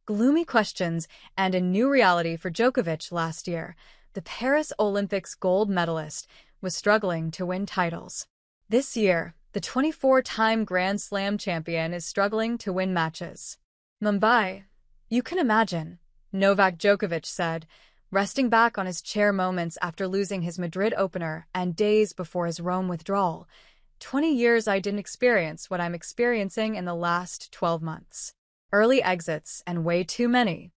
gloomy questions, and a new reality for Djokovic last year. The Paris Olympics gold medalist was struggling to win titles. This year, the 24-time Grand Slam champion is struggling to win matches. Mumbai. You can imagine, Novak Djokovic said, resting back on his chair moments after losing his Madrid opener and days before his Rome withdrawal. 20 years I didn't experience what I'm experiencing in the last 12 months. Early exits and way too many.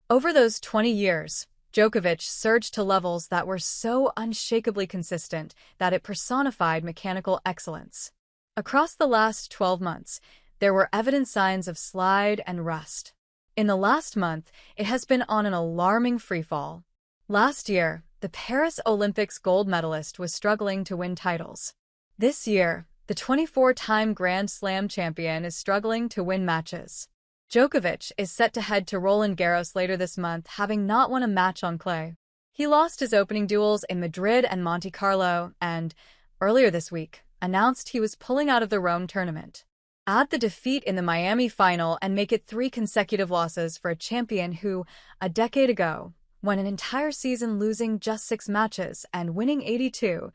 Over those 20 years, Djokovic surged to levels that were so unshakably consistent that it personified mechanical excellence. Across the last 12 months, there were evident signs of slide and rust. In the last month, it has been on an alarming freefall. Last year, the Paris Olympics gold medalist was struggling to win titles. This year, the 24-time Grand Slam champion is struggling to win matches. Djokovic is set to head to Roland Garros later this month, having not won a match on clay. He lost his opening duels in Madrid and Monte Carlo and, earlier this week, announced he was pulling out of the Rome tournament. Add the defeat in the Miami final and make it 3 consecutive losses for a champion who, a decade ago, won an entire season losing just 6 matches and winning 82.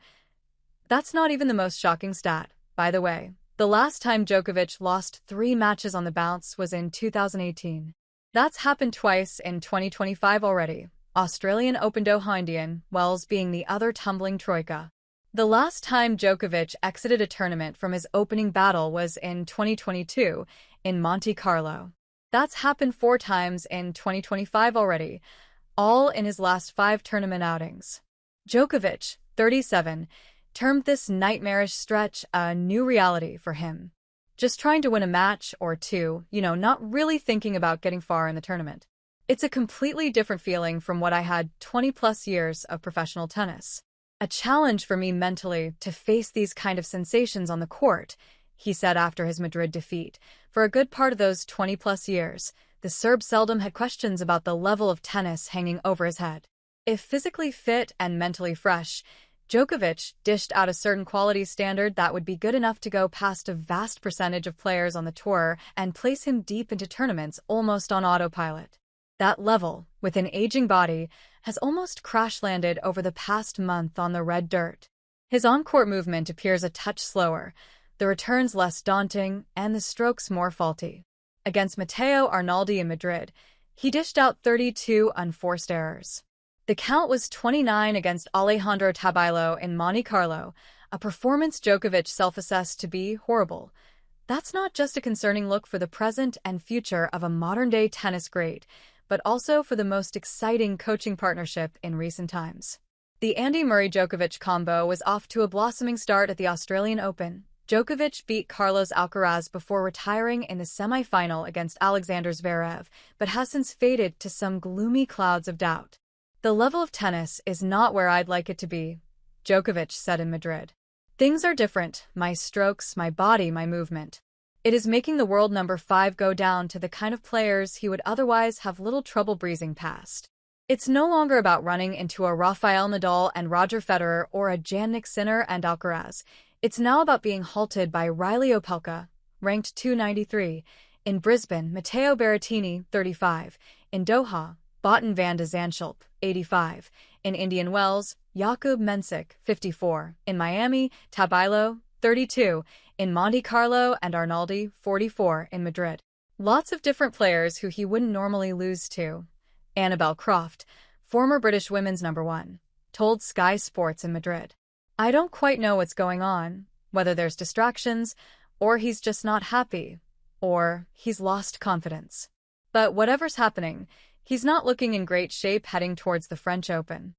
That's not even the most shocking stat, by the way. The last time Djokovic lost 3 matches on the bounce was in 2018. That's happened twice in 2025 already, Australian Open Doha Indian Wells being the other tumbling troika. The last time Djokovic exited a tournament from his opening battle was in 2022 in Monte Carlo. That's happened 4 times in 2025 already, all in his last 5 tournament outings. Djokovic, 37, termed this nightmarish stretch a new reality for him. Just trying to win a match or 2, not really thinking about getting far in the tournament. It's a completely different feeling from what I had 20-plus years of professional tennis. A challenge for me mentally to face these kind of sensations on the court, he said after his Madrid defeat. For a good part of those 20-plus years, the Serb seldom had questions about the level of tennis hanging over his head. If physically fit and mentally fresh, Djokovic dished out a certain quality standard that would be good enough to go past a vast percentage of players on the tour and place him deep into tournaments almost on autopilot. That level, with an aging body, has almost crash-landed over the past month on the red dirt. His on-court movement appears a touch slower, the returns less daunting, and the strokes more faulty. Against Matteo Arnaldi in Madrid, he dished out 32 unforced errors. The count was 29 against Alejandro Tabailo in Monte Carlo, a performance Djokovic self-assessed to be horrible. That's not just a concerning look for the present and future of a modern-day tennis great, but also for the most exciting coaching partnership in recent times. The Andy Murray-Djokovic combo was off to a blossoming start at the Australian Open. Djokovic beat Carlos Alcaraz before retiring in the semi-final against Alexander Zverev, but has since faded to some gloomy clouds of doubt. The level of tennis is not where I'd like it to be, Djokovic said in Madrid. Things are different, my strokes, my body, my movement. It is making the world number 5 go down to the kind of players he would otherwise have little trouble breezing past. It's no longer about running into a Rafael Nadal and Roger Federer or a Jannik Sinner and Alcaraz. It's now about being halted by Riley Opelka, ranked 293, in Brisbane, Matteo Berrettini, 35, in Doha, Botan van de Zandschulp, 85, in Indian Wells, Jakub Mensik, 54, in Miami, Tabailo, 32, in Monte Carlo, and Arnaldi, 44, in Madrid. Lots of different players who he wouldn't normally lose to. Annabel Croft, former British women's number 1, told Sky Sports in Madrid. I don't quite know what's going on, whether there's distractions, or he's just not happy, or he's lost confidence. But whatever's happening, he's not looking in great shape heading towards the French Open.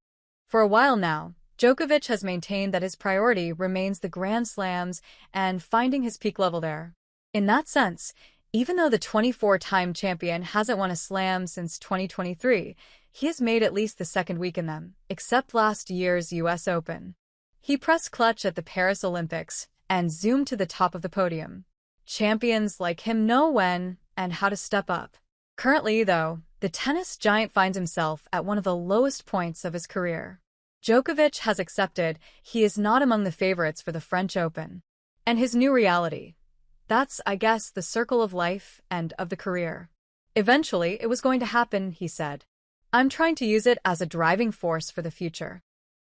For a while now, Djokovic has maintained that his priority remains the Grand Slams and finding his peak level there. In that sense, even though the 24-time champion hasn't won a slam since 2023, he has made at least the second week in them, except last year's US Open. He pressed clutch at the Paris Olympics and zoomed to the top of the podium. Champions like him know when and how to step up. Currently, though, the tennis giant finds himself at one of the lowest points of his career. Djokovic has accepted he is not among the favorites for the French Open. And his new reality. That's, I guess, the circle of life and of the career. Eventually, it was going to happen, he said. I'm trying to use it as a driving force for the future.